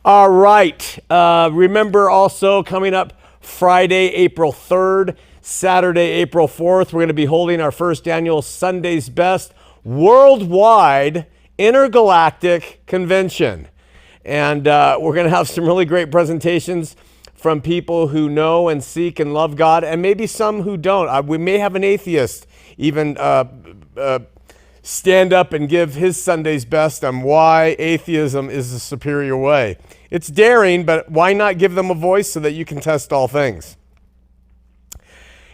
All right. Remember also coming up Friday, April 3rd, Saturday, April 4th, we're going to be holding our first annual Sunday's Best Worldwide Intergalactic Convention. And we're going to have some really great presentations from people who know and seek and love God, and maybe some who don't. We may have an atheist even stand up and give his Sunday's best on why atheism is the superior way. It's daring, but why not give them a voice so that you can test all things?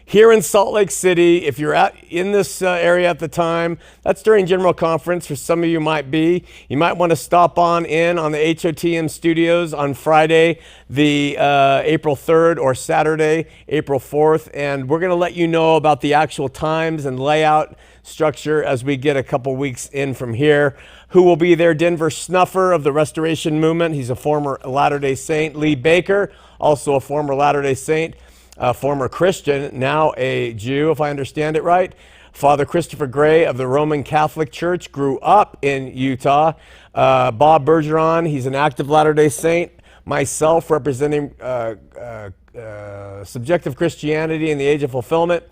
Here in Salt Lake City, if you're in this area at the time, that's during General Conference. For some of you might be. You might want to stop on in on the HOTM studios on Friday, the April 3rd, or Saturday, April 4th. And we're going to let you know about the actual times and layout structure as we get a couple weeks in from here. Who will be there? Denver Snuffer of the Restoration Movement. He's a former Latter-day Saint. Lee Baker, also a former Latter-day Saint. A former Christian, now a Jew, if I understand it right. Father Christopher Gray of the Roman Catholic Church, grew up in Utah. Bob Bergeron, he's an active Latter-day Saint. Myself, representing subjective Christianity in the Age of Fulfillment,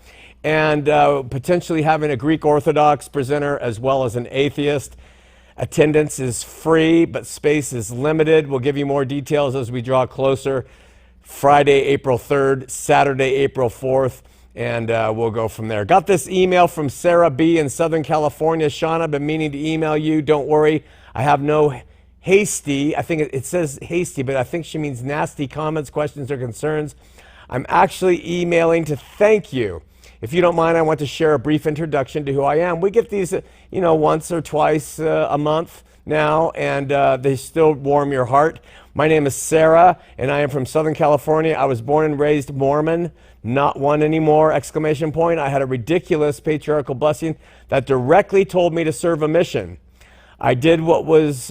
and potentially having a Greek Orthodox presenter as well as an atheist. Attendance is free, but space is limited. We'll give you more details as we draw closer. Friday, April 3rd, Saturday, April 4th, and we'll go from there. Got this email from Sarah B. in Southern California. Shawn, I've been meaning to email you. Don't worry. I have no hasty. I think it says hasty, but I think she means nasty comments, questions, or concerns. I'm actually emailing to thank you. If you don't mind, I want to share a brief introduction to who I am. We get these, once or twice a month now, and they still warm your heart. My name is Sarah, and I am from Southern California. I was born and raised Mormon, not one anymore, exclamation point. I had a ridiculous patriarchal blessing that directly told me to serve a mission. I did what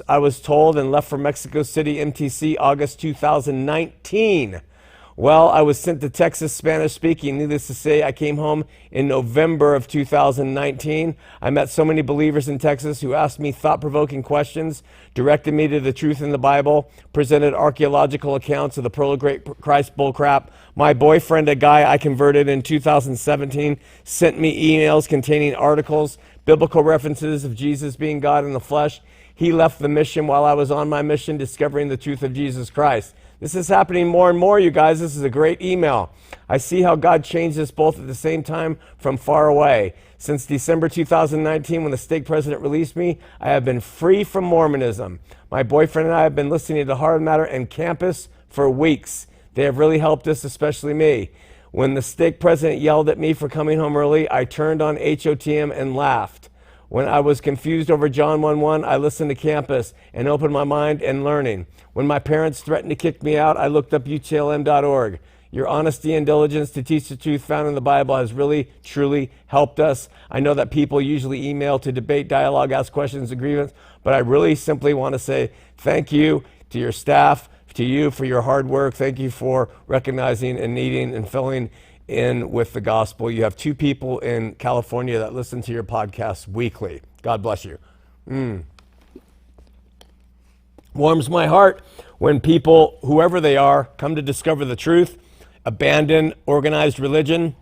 I was told and left for Mexico City, MTC, August 2019. Well, I was sent to Texas Spanish speaking. Needless to say, I came home in November of 2019. I met so many believers in Texas who asked me thought-provoking questions, directed me to the truth in the Bible, presented archaeological accounts of the Pearl of Great Christ bullcrap. My boyfriend, a guy I converted in 2017, sent me emails containing articles, biblical references of Jesus being God in the flesh. He left the mission while I was on my mission, discovering the truth of Jesus Christ. This is happening more and more, you guys. This is a great email. I see how God changed us both at the same time from far away. Since December 2019, when the stake president released me, I have been free from Mormonism. My boyfriend and I have been listening to Hard Matter and Campus for weeks. They have really helped us, especially me. When the stake president yelled at me for coming home early, I turned on HOTM and laughed. When I was confused over John 1:1, I listened to Campus and opened my mind and learning. When my parents threatened to kick me out, I looked up UTLM.org. Your honesty and diligence to teach the truth found in the Bible has really, truly helped us. I know that people usually email to debate, dialogue, ask questions, and grievance, but I really simply want to say thank you to your staff, to you for your hard work. Thank you for recognizing and needing and filling in with the gospel. You have 2 people in California that listen to your podcast weekly. God bless you. Warms my heart when people, whoever they are, come to discover the truth, abandon organized religion,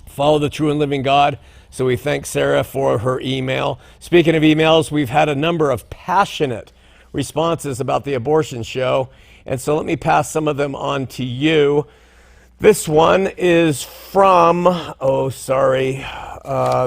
follow the true and living God. So we thank Sarah for her email. Speaking of emails, we've had a number of passionate responses about the abortion show, and so let me pass some of them on to you. This one is from,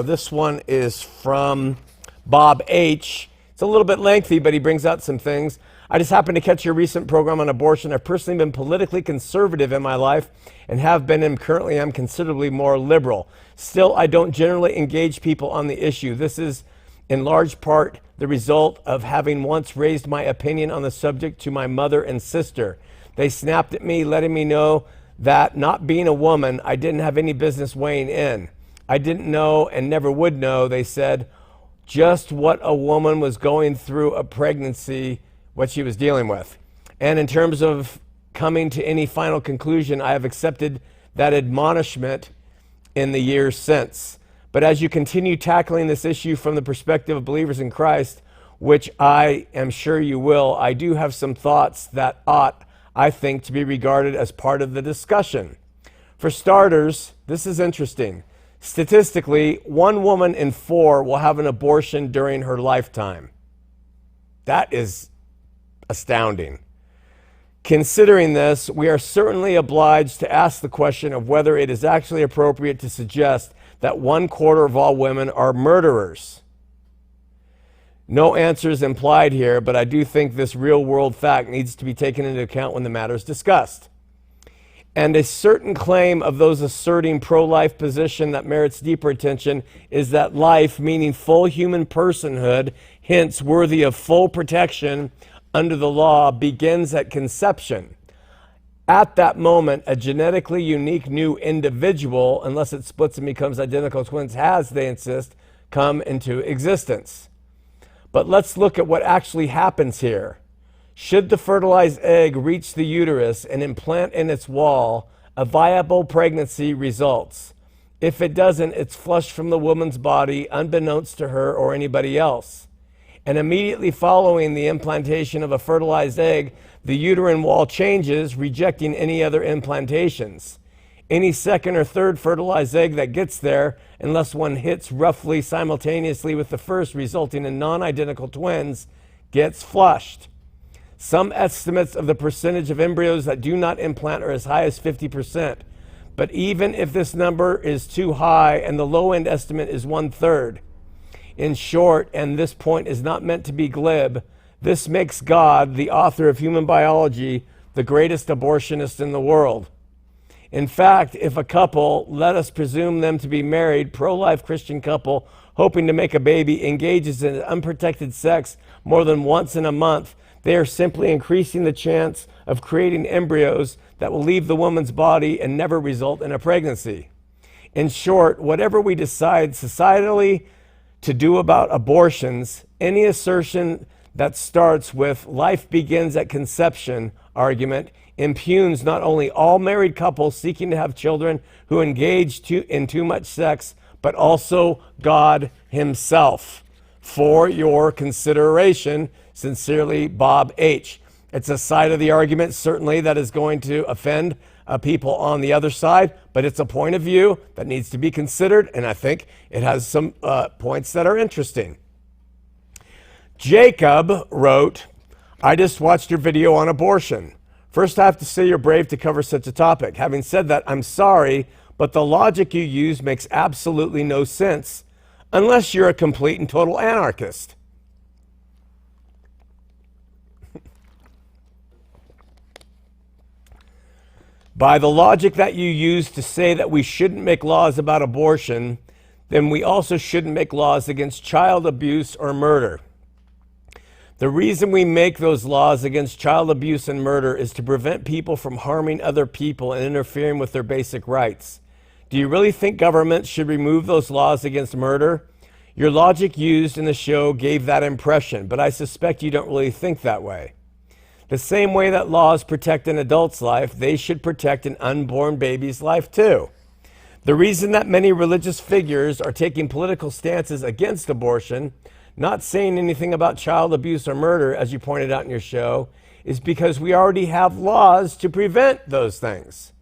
this one is from Bob H. It's a little bit lengthy, but he brings out some things. I just happened to catch your recent program on abortion. I've personally been politically conservative in my life and have been and currently am considerably more liberal. Still, I don't generally engage people on the issue. This is in large part the result of having once raised my opinion on the subject to my mother and sister. They snapped at me, letting me know that not being a woman, I didn't have any business weighing in. I didn't know and never would know, they said, just what a woman was going through a pregnancy, what she was dealing with. And in terms of coming to any final conclusion, I have accepted that admonishment in the years since. But as you continue tackling this issue from the perspective of believers in Christ, which I am sure you will, I do have some thoughts that ought, I think, to be regarded as part of the discussion. For starters, this is interesting. Statistically, 1 woman in 4 will have an abortion during her lifetime. That is astounding. Considering this, we are certainly obliged to ask the question of whether it is actually appropriate to suggest that 1/4 of all women are murderers. No answer is implied here, but I do think this real-world fact needs to be taken into account when the matter is discussed. And a certain claim of those asserting pro-life position that merits deeper attention is that life, meaning full human personhood, hence worthy of full protection under the law, begins at conception. At that moment, a genetically unique new individual, unless it splits and becomes identical twins, has, they insist, come into existence. But let's look at what actually happens here. Should the fertilized egg reach the uterus and implant in its wall, a viable pregnancy results. If it doesn't, it's flushed from the woman's body, unbeknownst to her or anybody else. And immediately following the implantation of a fertilized egg, the uterine wall changes, rejecting any other implantations. Any second or third fertilized egg that gets there, unless one hits roughly simultaneously with the first, resulting in non-identical twins, gets flushed. Some estimates of the percentage of embryos that do not implant are as high as 50%. But even if this number is too high and the low-end estimate is 1/3, in short, and this point is not meant to be glib, this makes God, the author of human biology, the greatest abortionist in the world. In fact, if a couple, let us presume them to be married, pro-life Christian couple, hoping to make a baby, engages in unprotected sex more than once in a month, they are simply increasing the chance of creating embryos that will leave the woman's body and never result in a pregnancy. In short, whatever we decide societally to do about abortions, any assertion that starts with life begins at conception argument impugns not only all married couples seeking to have children who engage in too much sex, but also God himself. For your consideration, sincerely, Bob H. It's a side of the argument, certainly, that is going to offend people on the other side, but it's a point of view that needs to be considered, and I think it has some points that are interesting. Jacob wrote, I just watched your video on abortion. First, I have to say you're brave to cover such a topic. Having said that, I'm sorry, but the logic you use makes absolutely no sense unless you're a complete and total anarchist. By the logic that you use to say that we shouldn't make laws about abortion, then we also shouldn't make laws against child abuse or murder. The reason we make those laws against child abuse and murder is to prevent people from harming other people and interfering with their basic rights. Do you really think governments should remove those laws against murder? Your logic used in the show gave that impression, but I suspect you don't really think that way. The same way that laws protect an adult's life, they should protect an unborn baby's life too. The reason that many religious figures are taking political stances against abortion, not saying anything about child abuse or murder, as you pointed out in your show, is because we already have laws to prevent those things.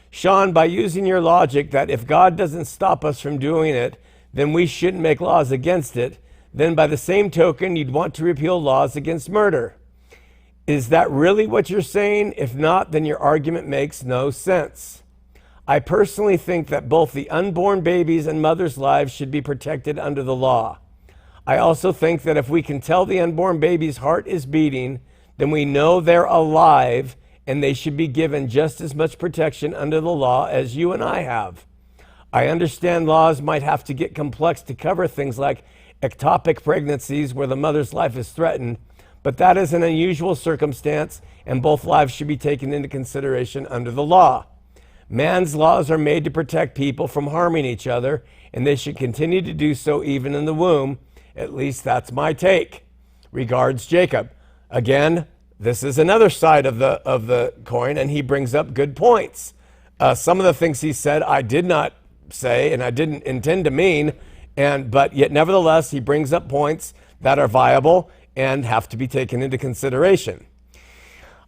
Shawn, by using your logic that if God doesn't stop us from doing it, then we shouldn't make laws against it, then by the same token, you'd want to repeal laws against murder. Is that really what you're saying? If not, then your argument makes no sense. I personally think that both the unborn babies and mothers' lives should be protected under the law. I also think that if we can tell the unborn baby's heart is beating, then we know they're alive and they should be given just as much protection under the law as you and I have. I understand laws might have to get complex to cover things like ectopic pregnancies where the mother's life is threatened, but that is an unusual circumstance and both lives should be taken into consideration under the law. Man's laws are made to protect people from harming each other, and they should continue to do so even in the womb. At least that's my take. Regards, Jacob. Again, this is another side of the coin, and he brings up good points. Some of the things he said I did not say, and I didn't intend to mean, but yet nevertheless, he brings up points that are viable and have to be taken into consideration.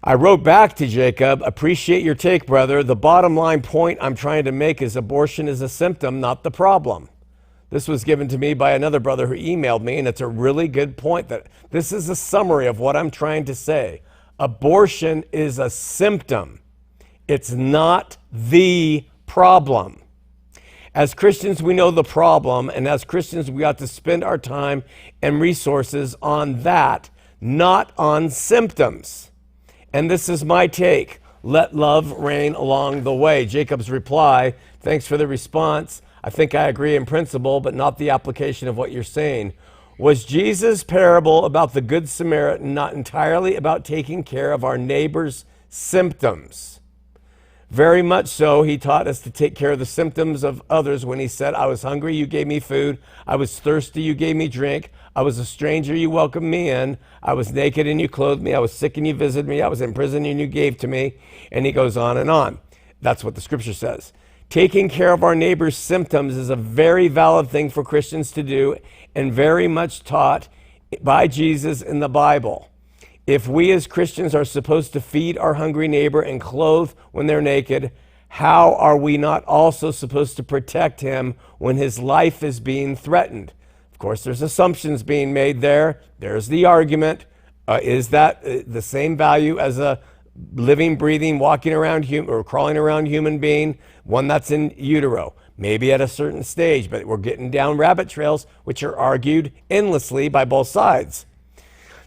I wrote back to Jacob, appreciate your take, brother. The bottom line point I'm trying to make is abortion is a symptom, not the problem. This was given to me by another brother who emailed me, and it's a really good point. That this is a summary of what I'm trying to say. Abortion is a symptom. It's not the problem. As Christians, we know the problem, and as Christians, we ought to spend our time and resources on that, not on symptoms. And this is my take. Let love reign along the way. Jacob's reply, thanks for the response. I think I agree in principle, but not the application of what you're saying. Was Jesus' parable about the Good Samaritan not entirely about taking care of our neighbor's symptoms? Very much so. He taught us to take care of the symptoms of others when he said, I was hungry, you gave me food. I was thirsty, you gave me drink. I was a stranger, you welcomed me in. I was naked and you clothed me. I was sick and you visited me. I was in prison and you gave to me. And he goes on and on. That's what the scripture says. Taking care of our neighbor's symptoms is a very valid thing for Christians to do and very much taught by Jesus in the Bible. If we as Christians are supposed to feed our hungry neighbor and clothe when they're naked, how are we not also supposed to protect him when his life is being threatened? Of course, there's assumptions being made there. There's the argument. Is that the same value as a living, breathing, walking around or crawling around human being, one that's in utero? Maybe at a certain stage, but we're getting down rabbit trails, which are argued endlessly by both sides.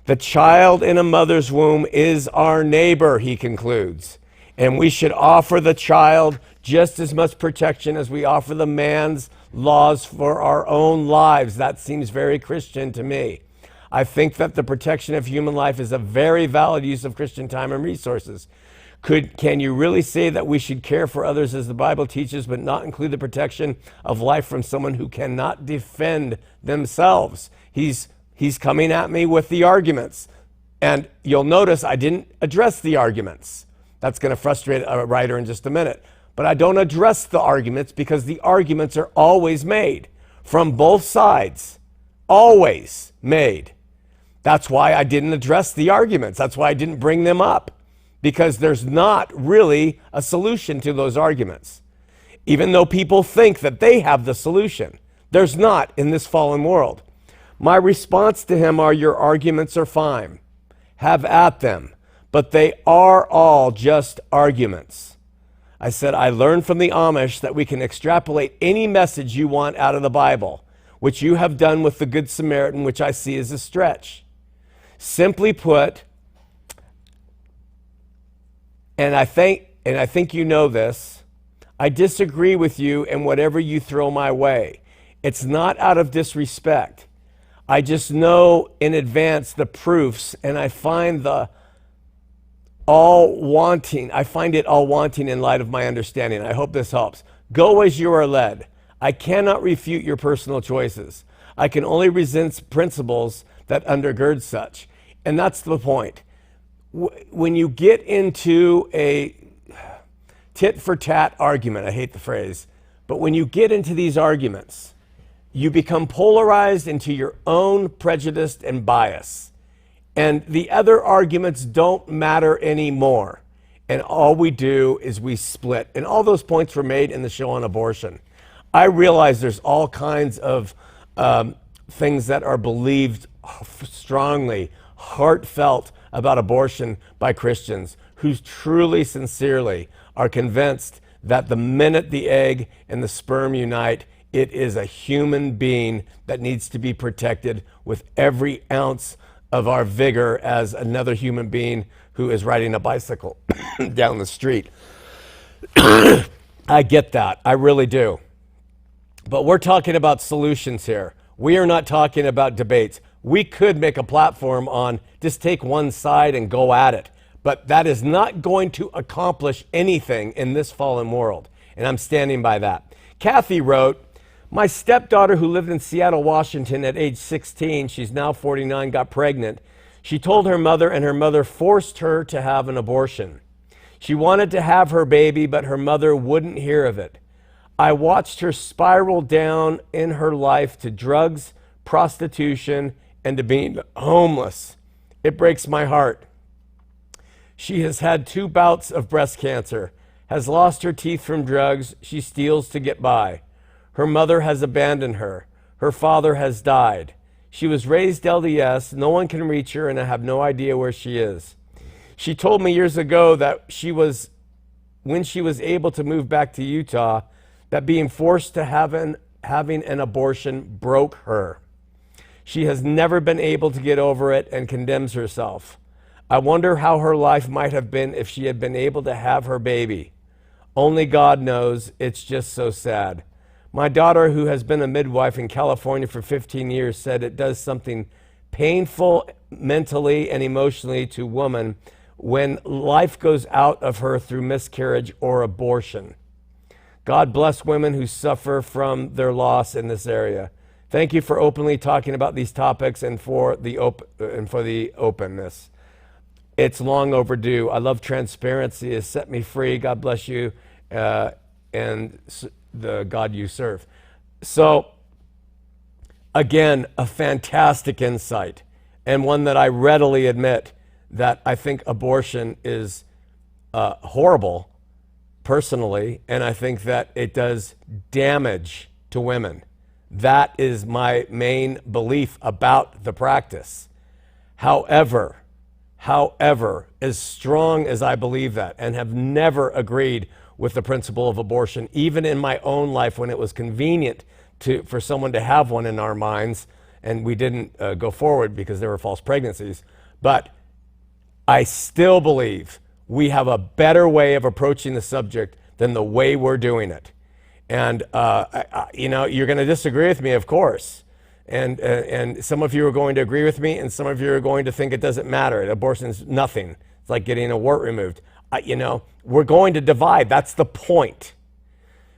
The child in a mother's womb is our neighbor, he concludes, and we should offer the child just as much protection as we offer the man's laws for our own lives. That seems very Christian to me. I think that the protection of human life is a very valid use of Christian time and resources. Can you really say that we should care for others as the Bible teaches, but not include the protection of life from someone who cannot defend themselves? He's coming at me with the arguments. And you'll notice I didn't address the arguments. That's going to frustrate a writer in just a minute. But I don't address the arguments because the arguments are always made from both sides. Always made. That's why I didn't address the arguments. That's why I didn't bring them up. Because there's not really a solution to those arguments. Even though people think that they have the solution, there's not in this fallen world. My response to him are, your arguments are fine. Have at them. But they are all just arguments. I said, I learned from the Amish that we can extrapolate any message you want out of the Bible, which you have done with the Good Samaritan, which I see as a stretch. Simply put, and I think you know this, I disagree with you in whatever you throw my way. It's not out of disrespect. I just know in advance the proofs, and I find it all wanting in light of my understanding. I hope this helps. Go as you are led. I cannot refute your personal choices. I can only resist principles that undergird such. And that's the point. When you get into a tit for tat argument, I hate the phrase, but when you get into these arguments, you become polarized into your own prejudice and bias. And the other arguments don't matter anymore. And all we do is we split. And all those points were made in the show on abortion. I realize there's all kinds of things that are believed strongly, heartfelt about abortion by Christians who truly, sincerely are convinced that the minute the egg and the sperm unite, it is a human being that needs to be protected with every ounce of our vigor as another human being who is riding a bicycle down the street. I get that. I really do. But we're talking about solutions here. We are not talking about debates. We could make a platform on just take one side and go at it. But that is not going to accomplish anything in this fallen world. And I'm standing by that. Kathy wrote, my stepdaughter who lived in Seattle, Washington at age 16, she's now 49, got pregnant. She told her mother, and her mother forced her to have an abortion. She wanted to have her baby, but her mother wouldn't hear of it. I watched her spiral down in her life to drugs, prostitution, and to being homeless. It breaks my heart. She has had 2 bouts of breast cancer, has lost her teeth from drugs. She steals to get by. Her mother has abandoned her. Her father has died. She was raised LDS. No one can reach her, and I have no idea where she is. She told me years ago that when she was able to move back to Utah, that being forced to having an abortion broke her. She has never been able to get over it and condemns herself. I wonder how her life might have been if she had been able to have her baby. Only God knows. It's just so sad. My daughter, who has been a midwife in California for 15 years, said it does something painful mentally and emotionally to woman when life goes out of her through miscarriage or abortion. God bless women who suffer from their loss in this area. Thank you for openly talking about these topics and for the openness. It's long overdue. I love transparency. It's set me free. God bless you and the God you serve. So, again, a fantastic insight, and one that I readily admit that I think abortion is horrible personally, and I think that it does damage to women. That is my main belief about the practice. However, as strong as I believe that and have never agreed with the principle of abortion, even in my own life when it was convenient for someone to have one in our minds, and we didn't go forward because there were false pregnancies, but I still believe we have a better way of approaching the subject than the way we're doing it. And, you're going to disagree with me, of course. And some of you are going to agree with me, and some of you are going to think it doesn't matter. Abortion's nothing. It's like getting a wart removed. We're going to divide. That's the point.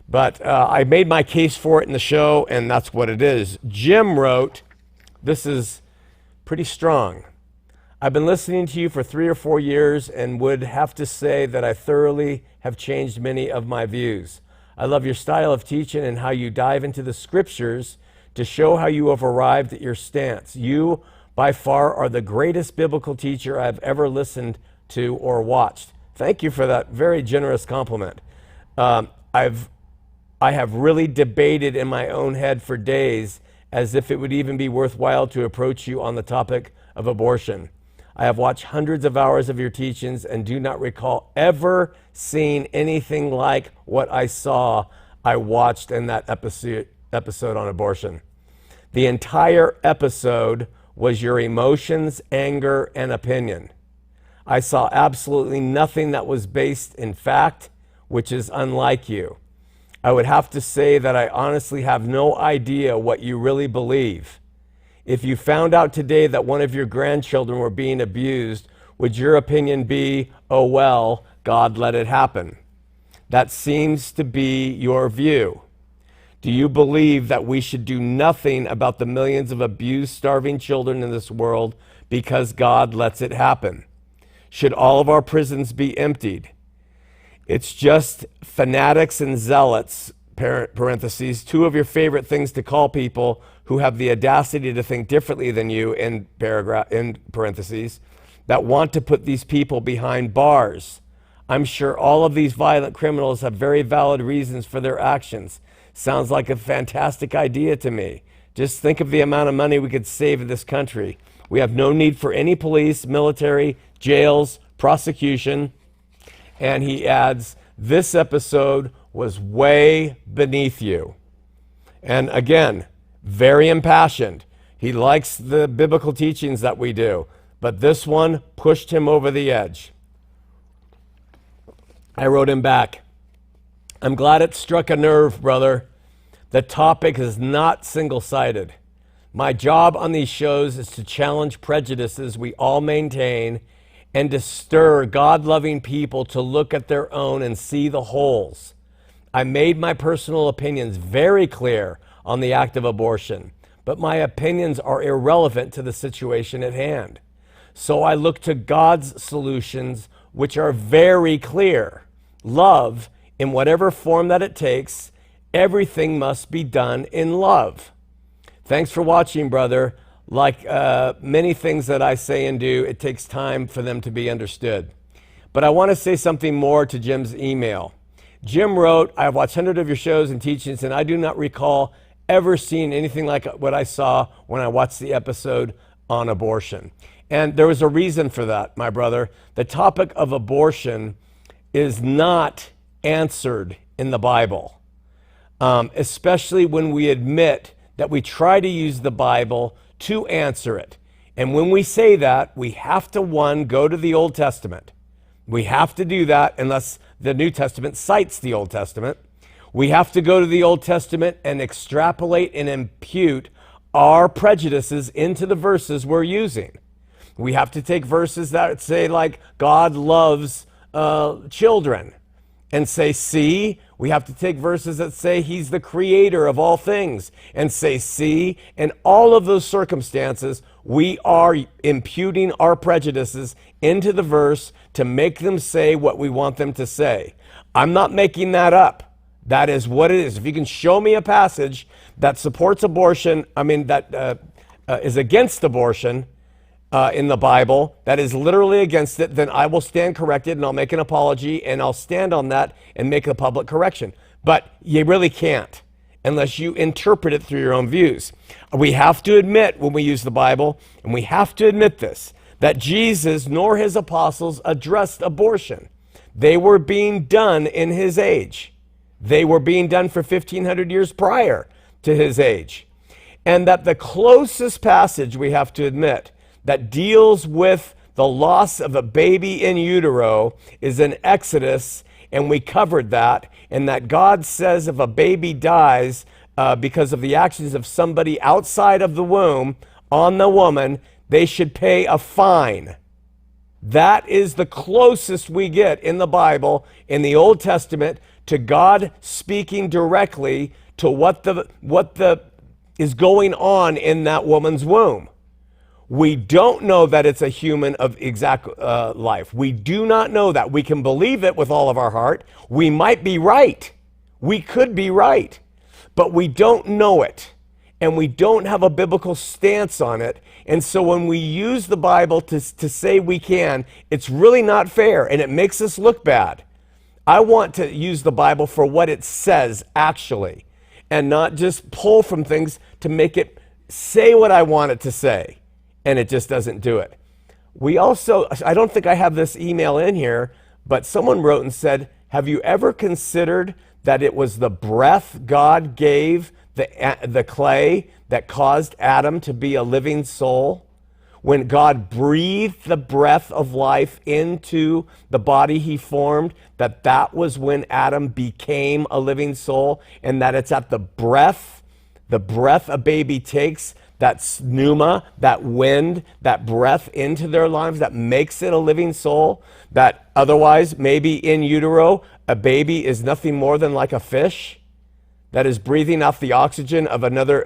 But I made my case for it in the show, and that's what it is. Jim wrote, this is pretty strong. I've been listening to you for 3 or 4 years and would have to say that I thoroughly have changed many of my views. I love your style of teaching and how you dive into the scriptures to show how you have arrived at your stance. You, by far, are the greatest biblical teacher I've ever listened to or watched. Thank you for that very generous compliment. I have really debated in my own head for days as if it would even be worthwhile to approach you on the topic of abortion. I have watched hundreds of hours of your teachings and do not recall ever seeing anything like what I watched in that episode on abortion. The entire episode was your emotions, anger, and opinion. I saw absolutely nothing that was based in fact, which is unlike you. I would have to say that I honestly have no idea what you really believe. If you found out today that one of your grandchildren were being abused, would your opinion be, oh well, God let it happen? That seems to be your view. Do you believe that we should do nothing about the millions of abused, starving children in this world because God lets it happen? Should all of our prisons be emptied? It's just fanatics and zealots, parentheses, 2 of your favorite things to call people who have the audacity to think differently than you, in parentheses, that want to put these people behind bars. I'm sure all of these violent criminals have very valid reasons for their actions. Sounds like a fantastic idea to me. Just think of the amount of money we could save in this country. We have no need for any police, military, jails, prosecution. And he adds, this episode was way beneath you. And again, very impassioned. He likes the biblical teachings that we do, but this one pushed him over the edge. I wrote him back, I'm glad it struck a nerve, brother. The topic is not single-sided. My job on these shows is to challenge prejudices we all maintain and to stir God-loving people to look at their own and see the holes. I made my personal opinions very clear on the act of abortion, but my opinions are irrelevant to the situation at hand. So I look to God's solutions, which are very clear. Love, in whatever form that it takes, everything must be done in love. Thanks for watching, brother. Like many things that I say and do, it takes time for them to be understood. But I want to say something more to Jim's email. Jim wrote, "I have watched hundreds of your shows and teachings, and I do not recall ever seeing anything like what I saw when I watched the episode on abortion." And there was a reason for that, my brother. The topic of abortion is not answered in the Bible, especially when we admit that we try to use the Bible to answer it. And when we say that, we have to, one, go to the Old Testament. We have to do that unless the New Testament cites the Old Testament. We have to go to the Old Testament and extrapolate and impute our prejudices into the verses we're using. We have to take verses that say, like, God loves children, and say, see. We have to take verses that say he's the creator of all things, and say, see. In all of those circumstances, we are imputing our prejudices into the verse to make them say what we want them to say. I'm not making that up. That is what it is. If you can show me a passage that supports abortion, that is against abortion in the Bible, that is literally against it, then I will stand corrected and I'll make an apology and I'll stand on that and make a public correction. But you really can't unless you interpret it through your own views. We have to admit when we use the Bible, and we have to admit this, that Jesus nor his apostles addressed abortion. They were being done in his age. They were being done for 1,500 years prior to his age. And that the closest passage, we have to admit, that deals with the loss of a baby in utero is in Exodus, and we covered that, and that God says if a baby dies because of the actions of somebody outside of the womb on the woman, they should pay a fine. That is the closest we get in the Bible, in the Old Testament, to God speaking directly to what is going on in that woman's womb. We don't know that it's a human of exact life. We do not know that. We can believe it with all of our heart. We might be right. We could be right. But we don't know it. And we don't have a biblical stance on it. And so when we use the Bible to say we can, it's really not fair, and it makes us look bad. I want to use the Bible for what it says, actually, and not just pull from things to make it say what I want it to say. And it just doesn't do it. We also, I don't think I have this email in here, but someone wrote and said, have you ever considered that it was the breath God gave the clay that caused Adam to be a living soul? When God breathed the breath of life into the body he formed, that was when Adam became a living soul, and that it's at the breath a baby takes, that pneuma, that wind, that breath into their lives that makes it a living soul, that otherwise maybe in utero, a baby is nothing more than like a fish that is breathing out the oxygen of another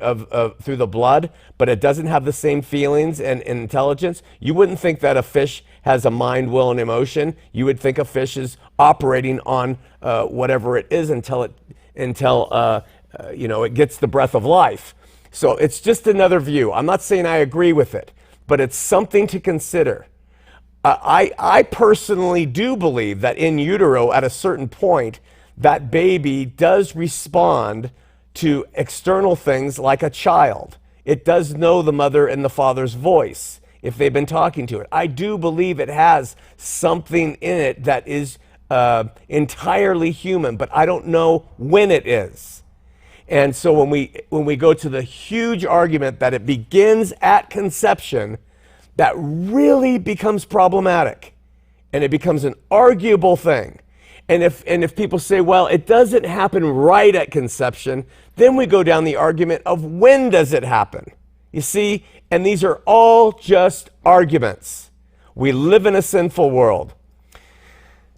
through the blood, but it doesn't have the same feelings and intelligence. You wouldn't think that a fish has a mind, will, and emotion. You would think a fish is operating on whatever it is until it gets the breath of life. So it's just another view. I'm not saying I agree with it, but it's something to consider. I personally do believe that in utero, at a certain point, that baby does respond to external things like a child. It does know the mother and the father's voice if they've been talking to it. I do believe it has something in it that is entirely human, but I don't know when it is. And so when we go to the huge argument that it begins at conception, that really becomes problematic, and it becomes an arguable thing. And if people say, well, it doesn't happen right at conception, then we go down the argument of when does it happen? You see, and these are all just arguments. We live in a sinful world.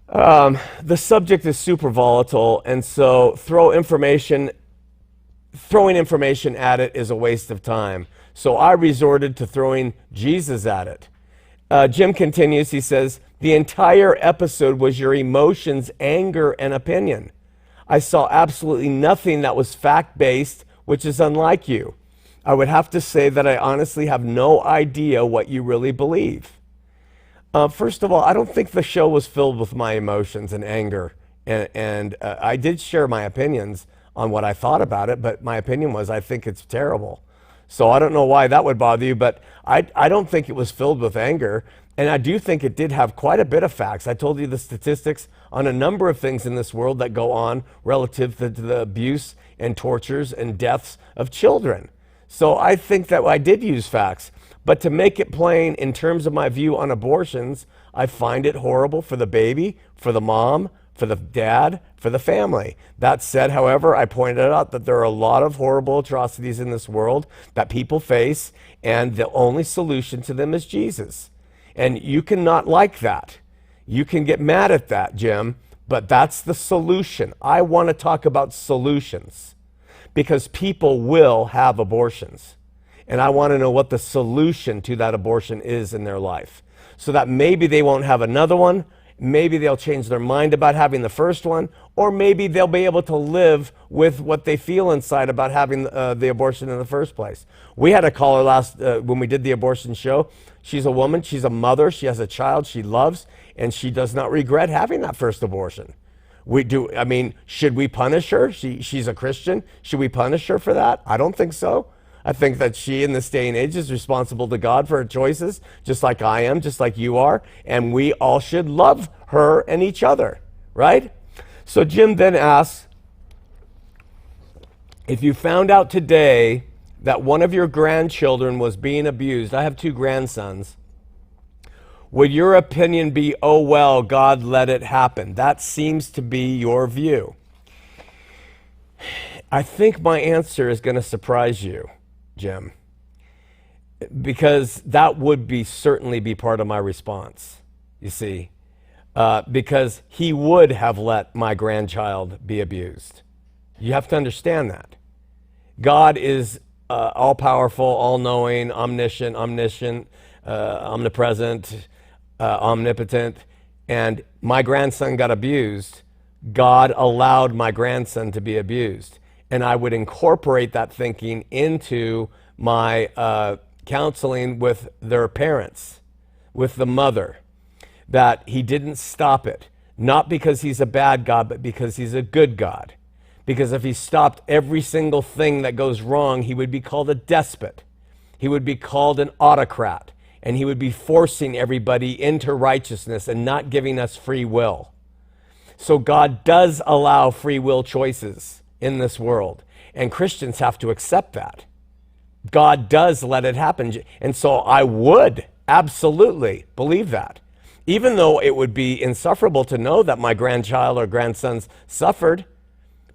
The subject is super volatile, and so throwing information at it is a waste of time. So I resorted to throwing Jesus at it. Jim continues, he says, the entire episode was your emotions, anger, and opinion. I saw absolutely nothing that was fact-based, which is unlike you. I would have to say that I honestly have no idea what you really believe. First of all, I don't think the show was filled with my emotions and anger. And I did share my opinions on what I thought about it, but my opinion was I think it's terrible. So I don't know why that would bother you, but I don't think it was filled with anger. And I do think it did have quite a bit of facts. I told you the statistics on a number of things in this world that go on relative to the abuse and tortures and deaths of children. So I think that I did use facts. But to make it plain in terms of my view on abortions, I find it horrible for the baby, for the mom, for the dad, for the family. That said, however, I pointed out that there are a lot of horrible atrocities in this world that people face, and the only solution to them is Jesus. And you cannot like that. You can get mad at that, Jim, but that's the solution. I want to talk about solutions because people will have abortions. And I want to know what the solution to that abortion is in their life so that maybe they won't have another one. Maybe they'll change their mind about having the first one, or maybe they'll be able to live with what they feel inside about having the abortion in the first place. We had a caller when we did the abortion show. She's a woman, she's a mother, she has a child she loves, and she does not regret having that first abortion. Should we punish her? She's a Christian. Should we punish her for that? I don't think so. I think that she, in this day and age, is responsible to God for her choices, just like I am, just like you are, and we all should love her and each other, right? So Jim then asks, if you found out today that one of your grandchildren was being abused, I have 2 grandsons, would your opinion be, oh, well, God let it happen? That seems to be your view. I think my answer is going to surprise you, Jim, because that would certainly be part of my response, you see, because he would have let my grandchild be abused. You have to understand that. God is all-powerful, all-knowing, omniscient, omnipresent, omnipotent, and my grandson got abused. God allowed my grandson to be abused. And I would incorporate that thinking into my counseling with their parents, with the mother, that he didn't stop it, not because he's a bad God, but because he's a good God. Because if he stopped every single thing that goes wrong, he would be called a despot. He would be called an autocrat, and he would be forcing everybody into righteousness and not giving us free will. So God does allow free will choices in this world, and Christians have to accept that. God does let it happen, and so I would absolutely believe that, even though it would be insufferable to know that my grandchild or grandsons suffered,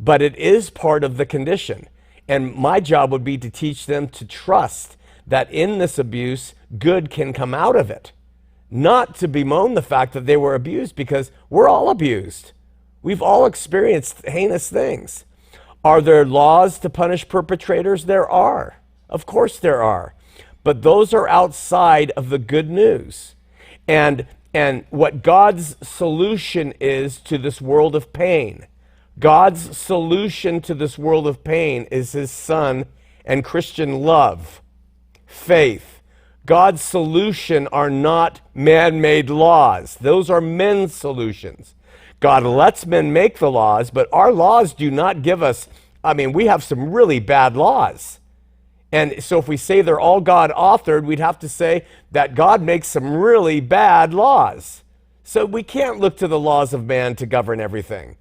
but it is part of the condition, and my job would be to teach them to trust that in this abuse, good can come out of it, not to bemoan the fact that they were abused, because we're all abused. We've all experienced heinous things. Are there laws to punish perpetrators? There are. Of course there are. But those are outside of the good news. And what God's solution is to this world of pain, God's solution to this world of pain is his Son and Christian love, faith. God's solution are not man-made laws. Those are men's solutions. God lets men make the laws, but our laws do not give us, we have some really bad laws. And so if we say they're all God authored, we'd have to say that God makes some really bad laws. So we can't look to the laws of man to govern everything.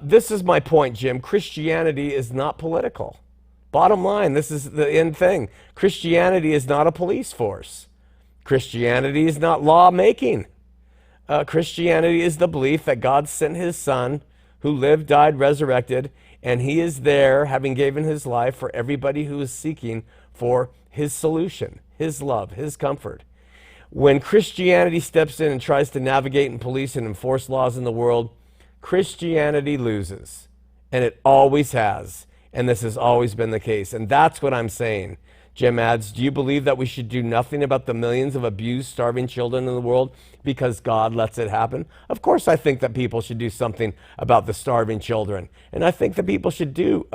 This is my point, Jim. Christianity is not political. Bottom line, this is the end thing. Christianity is not a police force. Christianity is not law making. Christianity is the belief that God sent his Son, who lived, died, resurrected, and he is there, having given his life for everybody who is seeking for his solution, his love, his comfort. When Christianity steps in and tries to navigate and police and enforce laws in the world, Christianity loses, and it always has, and this has always been the case. And that's what I'm saying. Jim adds, do you believe that we should do nothing about the millions of abused, starving children in the world because God lets it happen? Of course I think that people should do something about the starving children. And I think that people should do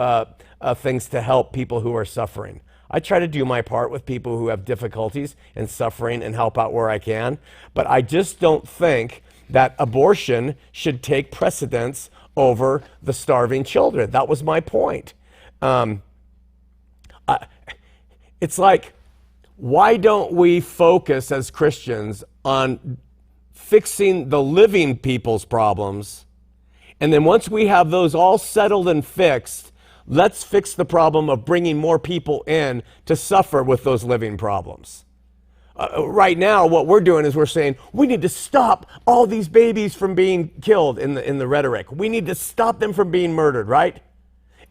things to help people who are suffering. I try to do my part with people who have difficulties and suffering and help out where I can. But I just don't think that abortion should take precedence over the starving children. That was my point. It's like, why don't we focus as Christians on fixing the living people's problems? And then once we have those all settled and fixed, let's fix the problem of bringing more people in to suffer with those living problems. Right now, what we're doing is we're saying, we need to stop all these babies from being killed in the rhetoric. We need to stop them from being murdered, right?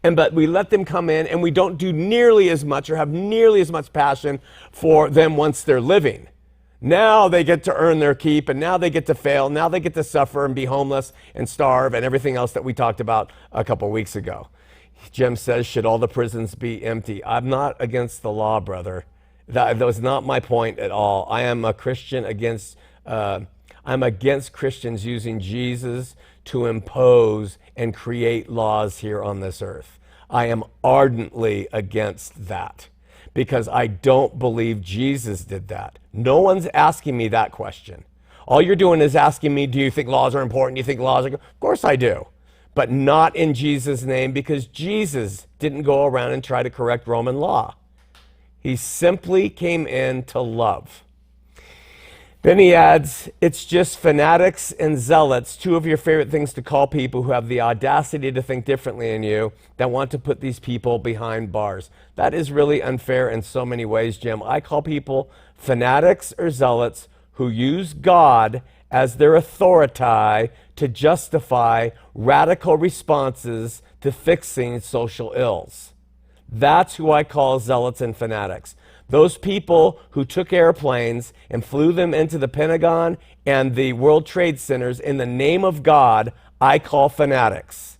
But we let them come in and we don't do nearly as much or have nearly as much passion for them once they're living. Now they get to earn their keep, and now they get to fail. Now they get to suffer and be homeless and starve and everything else that we talked about a couple weeks ago. Jim says, should all the prisons be empty? I'm not against the law, brother. That was not my point at all. I am a Christian against, I'm against Christians using Jesus to impose and create laws here on this earth. I am ardently against that because I don't believe Jesus did that. No one's asking me that question. All you're doing is asking me, do you think laws are important? Do you think laws are good? Of course I do. But not in Jesus' name, because Jesus didn't go around and try to correct Roman law. He simply came in to love. Then he adds, it's just fanatics and zealots, two of your favorite things to call people who have the audacity to think differently than you, that want to put these people behind bars. That is really unfair in so many ways, Jim. I call people fanatics or zealots who use God as their authority to justify radical responses to fixing social ills. That's who I call zealots and fanatics. Those people who took airplanes and flew them into the Pentagon and the World Trade Centers in the name of God, I call fanatics.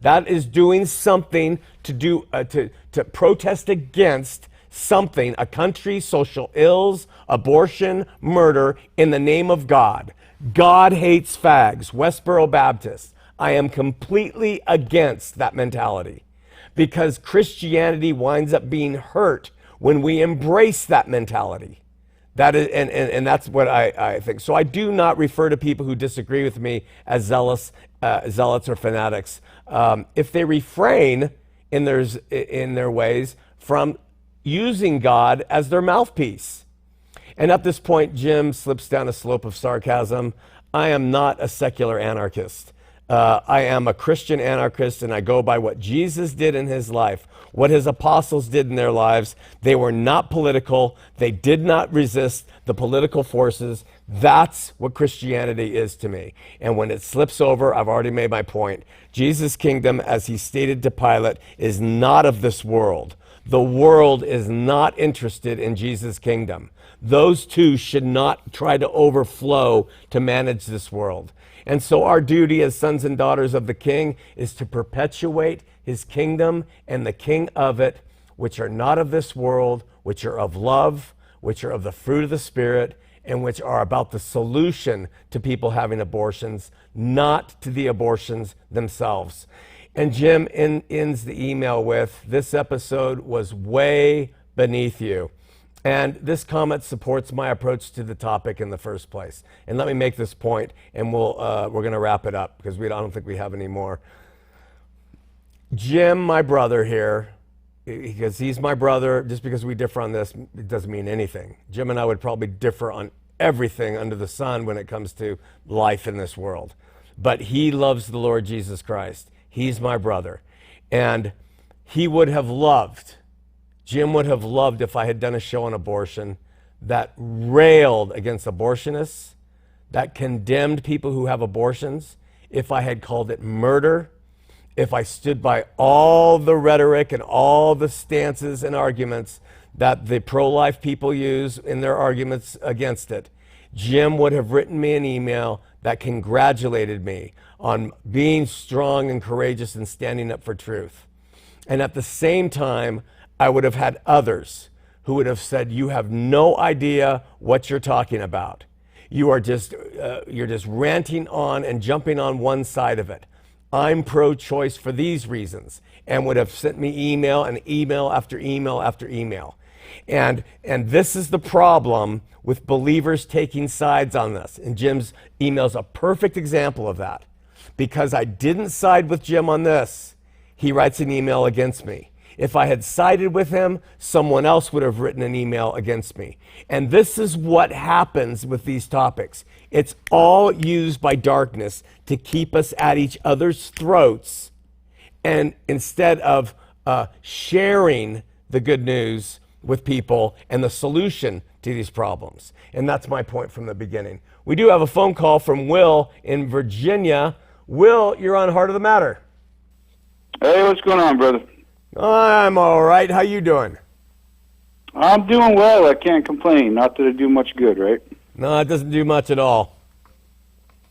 That is doing something to protest against something, a country, social ills, abortion, murder, in the name of God. God hates fags, Westboro Baptist. I am completely against that mentality because Christianity winds up being hurt when we embrace that mentality. That is, and that's what I think. So I do not refer to people who disagree with me as zealots or fanatics. If they refrain in their ways from using God as their mouthpiece. And at this point, Jim slips down a slope of sarcasm. I am not a secular anarchist. I am a Christian anarchist, and I go by what Jesus did in his life, what his apostles did in their lives. They were not political. They did not resist the political forces. That's what Christianity is to me. And when it slips over, I've already made my point. Jesus' kingdom, as he stated to Pilate, is not of this world. The world is not interested in Jesus' kingdom. Those two should not try to overflow to manage this world. And so our duty as sons and daughters of the King is to perpetuate his kingdom and the king of it, which are not of this world, which are of love, which are of the fruit of the Spirit, and which are about the solution to people having abortions, not to the abortions themselves. And Jim ends the email with, this episode was way beneath you. And this comment supports my approach to the topic in the first place. And let me make this point, and we're going to wrap it up because I don't think we have any more. Jim, my brother here, because he's my brother, just because we differ on this, it doesn't mean anything. Jim and I would probably differ on everything under the sun when it comes to life in this world. But he loves the Lord Jesus Christ. He's my brother. And he would have loved, Jim would have loved if I had done a show on abortion that railed against abortionists, that condemned people who have abortions, if I had called it murder, if I stood by all the rhetoric and all the stances and arguments that the pro-life people use in their arguments against it. Jim would have written me an email that congratulated me on being strong and courageous and standing up for truth. And at the same time, I would have had others who would have said, you have no idea what you're talking about. You're just ranting on and jumping on one side of it. I'm pro-choice for these reasons. and would have sent me email and email after email after email. And this is the problem with believers taking sides on this. And Jim's email is a perfect example of that. Because I didn't side with Jim on this, he writes an email against me. If I had sided with him, someone else would have written an email against me. And this is what happens with these topics. It's all used by darkness to keep us at each other's throats, and instead of sharing the good news with people and the solution to these problems. And that's my point from the beginning. We do have a phone call from Will in Virginia. Will, you're on Heart of the Matter. Hey, what's going on, brother? I'm all right. How you doing? I'm doing well. I can't complain. Not that I do much good, right? No, it doesn't do much at all.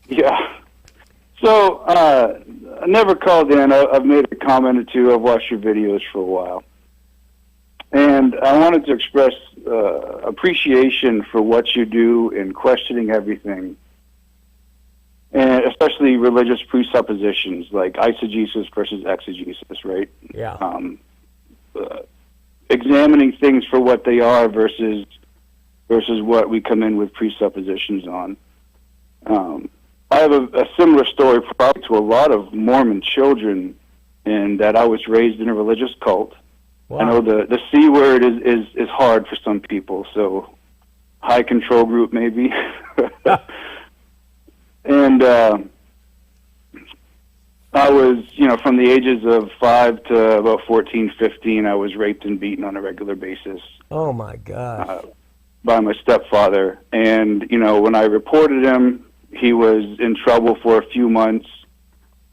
Yeah. So, I never called in. I've made a comment or two. I've watched your videos for a while. And I wanted to express appreciation for what you do in questioning everything, and especially religious presuppositions like eisegesis versus exegesis, right? Yeah. Examining things for what they are versus what we come in with presuppositions on. I have a similar story probably to a lot of Mormon children, in that I was raised in a religious cult. Wow. I know the C word is hard for some people, so high control group maybe. And I was, from the ages of 5 to about 14, 15, I was raped and beaten on a regular basis. Oh, my gosh. By my stepfather. And, when I reported him, he was in trouble for a few months.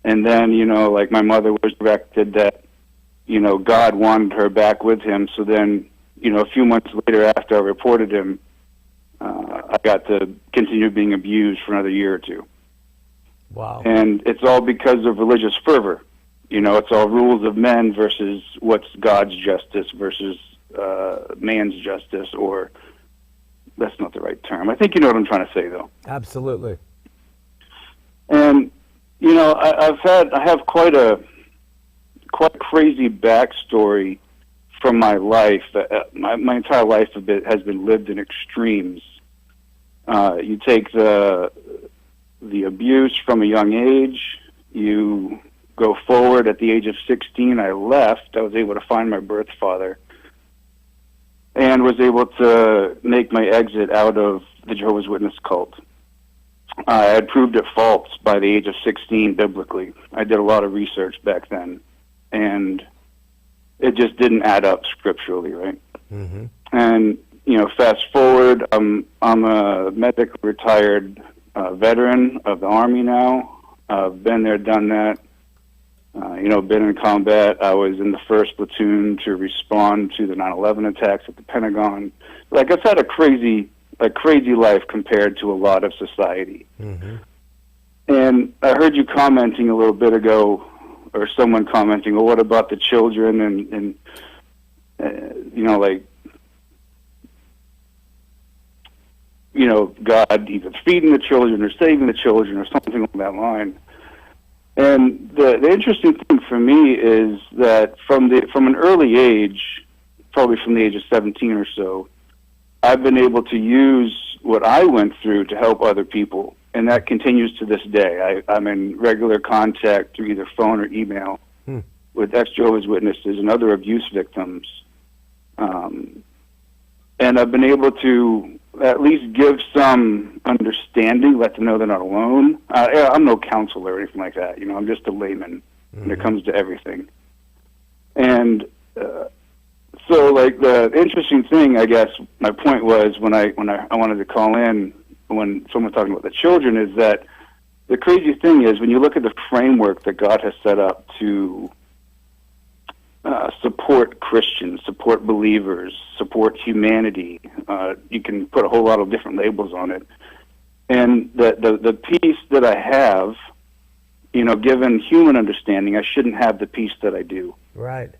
And then, like my mother was directed that, God wanted her back with him. So then, a few months later after I reported him, I got to continue being abused for another year or two. Wow. And it's all because of religious fervor. It's all rules of men versus what's God's justice versus man's justice, or that's not the right term. I think you know what I'm trying to say, though. Absolutely. And, I have quite a crazy backstory from my life. My entire life has been lived in extremes. You take the abuse from a young age. You go forward at the age of 16. I left. I was able to find my birth father and was able to make my exit out of the Jehovah's Witness cult. I had proved it false by the age of 16 biblically. I did a lot of research back then, and it just didn't add up scripturally, right? Mm-hmm. And, fast forward, I'm a medically retired veteran of the Army now. I've been there, done that. Been in combat. I was in the 1st platoon to respond to the 9/11 attacks at the Pentagon. Like, I've had a crazy life compared to a lot of society. Mm-hmm. And I heard you commenting a little bit ago, or someone commenting, well, what about the children and God either feeding the children or saving the children or something along that line. And the interesting thing for me is that from an early age, probably from the age of 17 or so, I've been able to use what I went through to help other people, and that continues to this day. I'm in regular contact through either phone or email with ex-Jehovah's Witnesses and other abuse victims. And I've been able to at least give some understanding, let them know they're not alone. I'm no counselor or anything like that. I'm just a layman when it comes to everything. And so, the interesting thing, I guess, my point was when I wanted to call in when someone talking about the children is that the crazy thing is when you look at the framework that God has set up to support Christians, support believers, support humanity. You can put a whole lot of different labels on it. And the peace that I have, given human understanding, I shouldn't have the peace that I do. Right.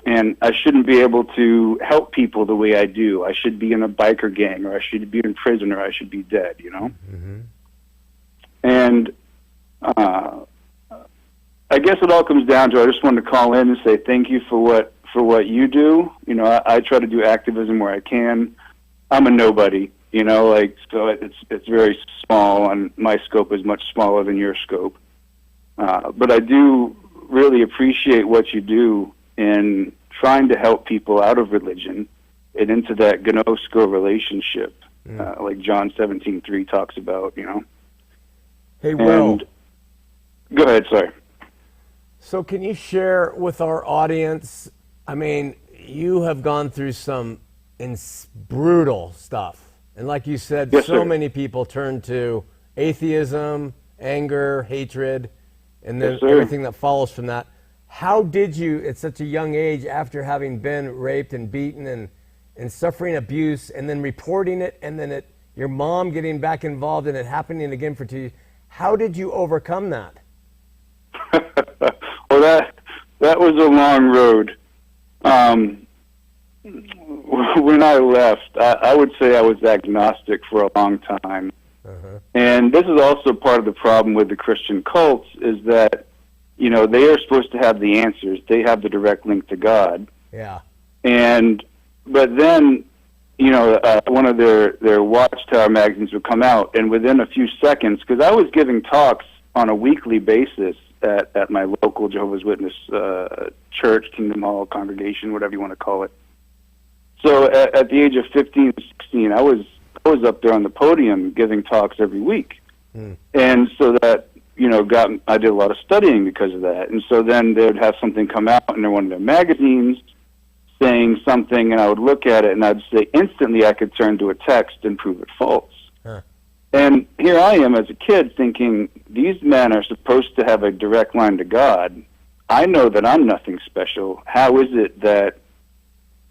And I shouldn't be able to help people the way I do. I should be in a biker gang, or I should be in prison, or I should be dead, Mm-hmm. And I guess it all comes down to, I just wanted to call in and say thank you for what you do. You know, I try to do activism where I can. I'm a nobody, you know, like, so it's very small, and my scope is much smaller than your scope. But I do really appreciate what you do in trying to help people out of religion and into that gnosko relationship, like John 17:3 talks about, you know. Hey, Will. Go ahead, sorry. So can you share with our audience, I mean, you have gone through some brutal stuff. And like you said, Yes, so sir. many people turn to atheism, anger, hatred, and then Yes, sir. everything that follows from that. How did you, at such a young age, after having been raped and beaten and suffering abuse, and then reporting it, and then your mom getting back involved and it happening again for 2 years, how did you overcome that? Well, that was a long road. When I left, I would say I was agnostic for a long time. And this is also part of the problem with the Christian cults, is that, you know, they are supposed to have the answers. They have the direct link to God. Yeah. But then, you know, one of their Watchtower magazines would come out, and within a few seconds, because I was giving talks on a weekly basis at my local Jehovah's Witness church, Kingdom Hall congregation, whatever you want to call it. So at the age of 15, 16, I was up there on the podium giving talks every week. And so that, you know, I did a lot of studying because of that. And so then they would have something come out in one of their magazines saying something, and I would look at it, and I'd say instantly I could turn to a text and prove it false. And here I am as a kid thinking, these men are supposed to have a direct line to God. I know that I'm nothing special. How is it that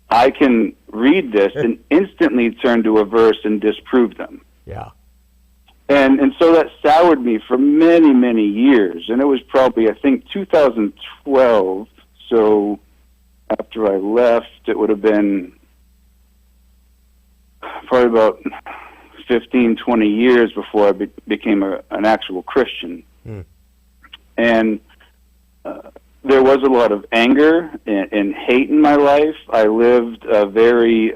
I can read this and instantly turn to a verse and disprove them? Yeah. And so that soured me for many, many years. And it was probably, I think, 2012. So after I left, it would have been probably about 15, 20 years before I became an actual Christian. And there was a lot of anger and hate in my life. I lived a very,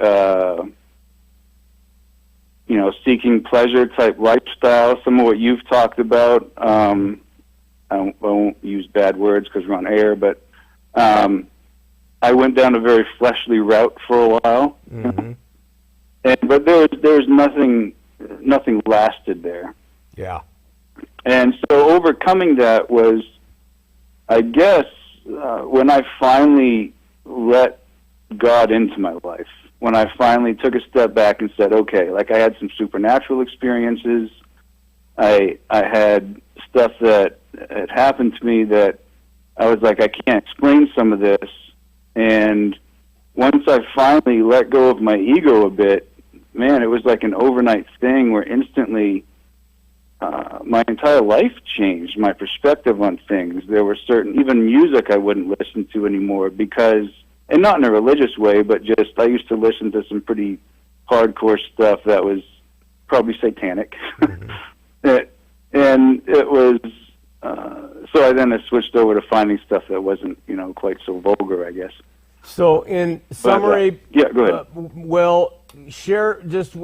you know, seeking pleasure type lifestyle, some of what you've talked about. I won't use bad words because we're on air, but I went down a very fleshly route for a while. But there was nothing lasted there. Yeah. And so overcoming that was, I guess, when I finally let God into my life, when I finally took a step back and said, okay, like I had some supernatural experiences, I had stuff that had happened to me that I was like, I can't explain some of this. And once I finally let go of my ego a bit, man, it was like an overnight thing where instantly my entire life changed, my perspective on things. There were certain, even music I wouldn't listen to anymore because, and not in a religious way, but just I used to listen to some pretty hardcore stuff that was probably satanic. And it was, so I switched over to finding stuff that wasn't, you know, quite so vulgar, I guess. So in summary, yeah, go ahead. Will, share just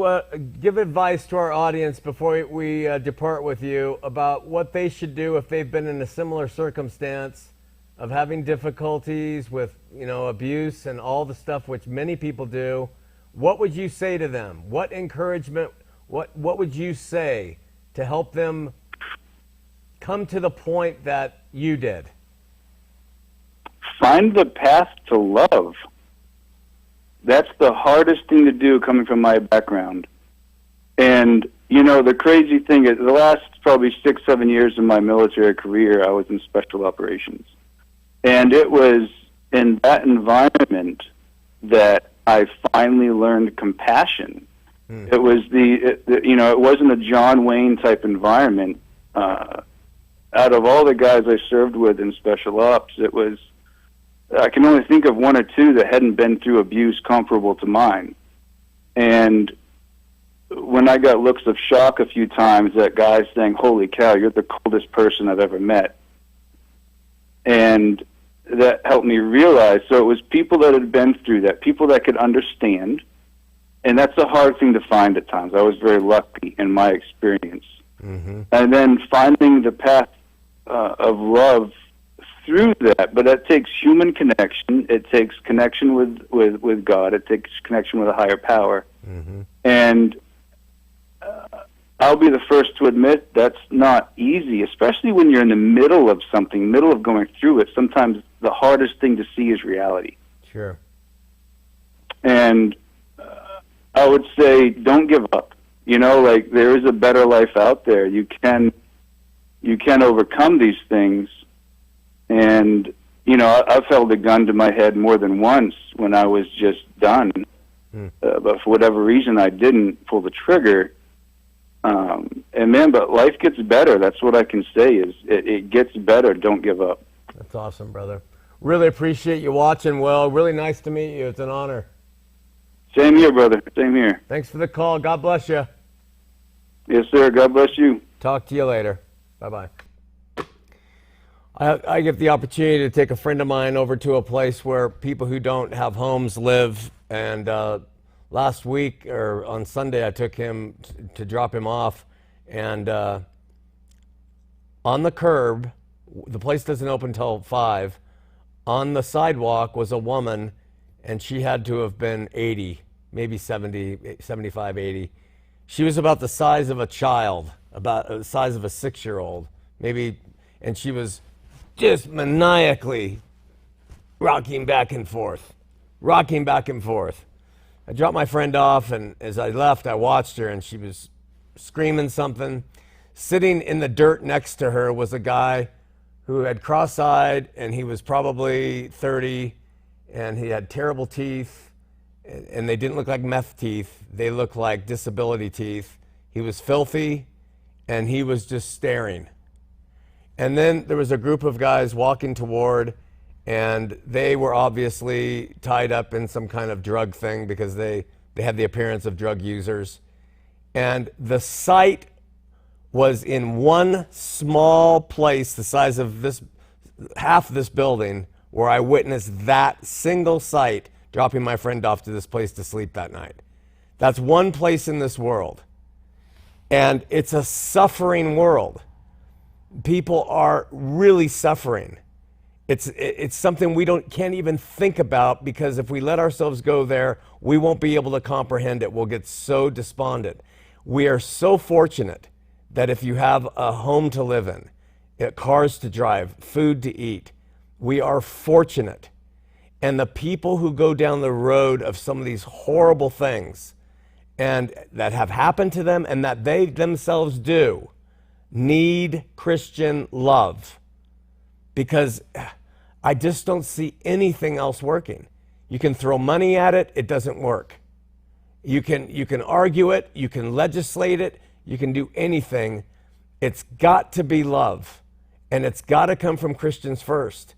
give advice to our audience before we depart with you about what they should do if they've been in a similar circumstance of having difficulties with, you know, abuse and all the stuff which many people do. What would you say to them? What encouragement, what would you say to help them come to the point that you did? Find the path to love. That's the hardest thing to do coming from my background. And, you know, the crazy thing is the last probably 6-7 years of my military career, I was in special operations. And it was in that environment that I finally learned compassion. It was you know, it wasn't a John Wayne type environment. Out of all the guys I served with in special ops, it was, I can only think of one or two that hadn't been through abuse comparable to mine. And when I got looks of shock a few times at guys saying, holy cow, you're the coldest person I've ever met, And that helped me realize, so it was people that had been through that, people that could understand, and that's a hard thing to find at times. I was very lucky in my experience. Mm-hmm. And then finding the path of love through that, but that takes human connection. It takes connection with God. It takes connection with a higher power. Mm-hmm. And I'll be the first to admit that's not easy, especially when you're in the middle of something, middle of going through it. Sometimes the hardest thing to see is reality. Sure. And I would say don't give up. You know, like, there is a better life out there. You can overcome these things. And, you know, I've held a gun to my head more than once when I was just done. But for whatever reason, I didn't pull the trigger. And man, but life gets better. That's what I can say is it gets better. Don't give up. That's awesome, brother. Really appreciate you watching, Will. Really nice to meet you. It's an honor. Same here, brother. Same here. Thanks for the call. God bless you. Yes, sir. God bless you. Talk to you later. Bye-bye. I get the opportunity to take a friend of mine over to a place where people who don't have homes live. And last week, or on Sunday, I took him to drop him off. And on the curb, the place doesn't open till 5. On the sidewalk was a woman, and she had to have been 80, maybe 70, 75, 80. She was about the size of a child, about the size of a 6-year-old, maybe, and she was just maniacally rocking back and forth. I dropped my friend off, and as I left, I watched her, and she was screaming something. Sitting in the dirt next to her was a guy who had cross-eyed, and he was probably 30, and he had terrible teeth, and they didn't look like meth teeth. They looked like disability teeth. He was filthy, and he was just staring. And then there was a group of guys walking toward, and they were obviously tied up in some kind of drug thing because they had the appearance of drug users. And the sight was in one small place, the size of this, half this building, where I witnessed that single sight dropping my friend off to this place to sleep that night. That's one place in this world. And it's a suffering world. People are really suffering. It's something we can't even think about, because if we let ourselves go there, we won't be able to comprehend it. We'll get so despondent. We are so fortunate that if you have a home to live in, cars to drive, food to eat, we are fortunate. And the people who go down the road of some of these horrible things and that have happened to them and that they themselves do need Christian love, because I just don't see anything else working. You can throw money at it, it doesn't work. You can argue it, you can legislate it, you can do anything. It's got to be love, and it's got to come from Christians first.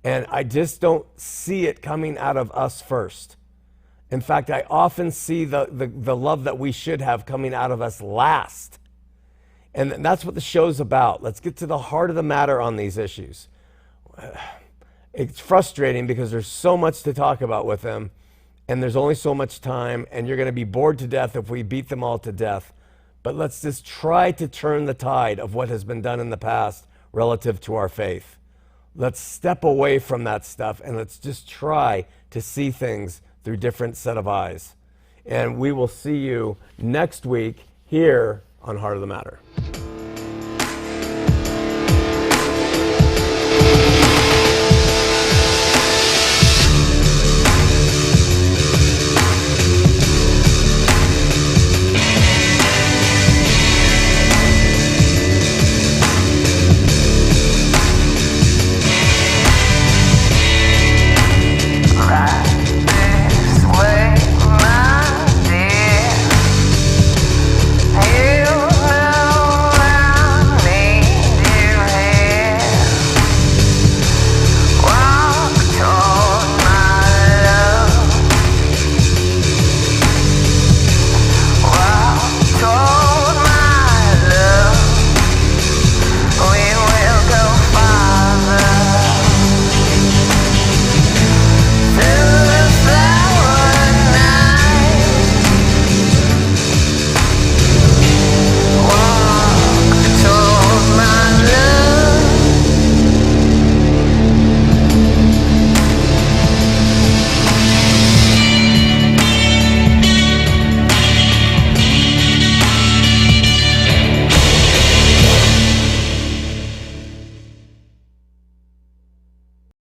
And I just don't see it coming out of us first. In fact, I often see the love that we should have coming out of us last. And that's what the show's about. Let's get to the heart of the matter on these issues. It's frustrating because there's so much to talk about with them, and there's only so much time, and you're going to be bored to death if we beat them all to death. But let's just try to turn the tide of what has been done in the past relative to our faith. Let's step away from that stuff, and let's just try to see things through different set of eyes. And we will see you next week here on Heart of the Matter.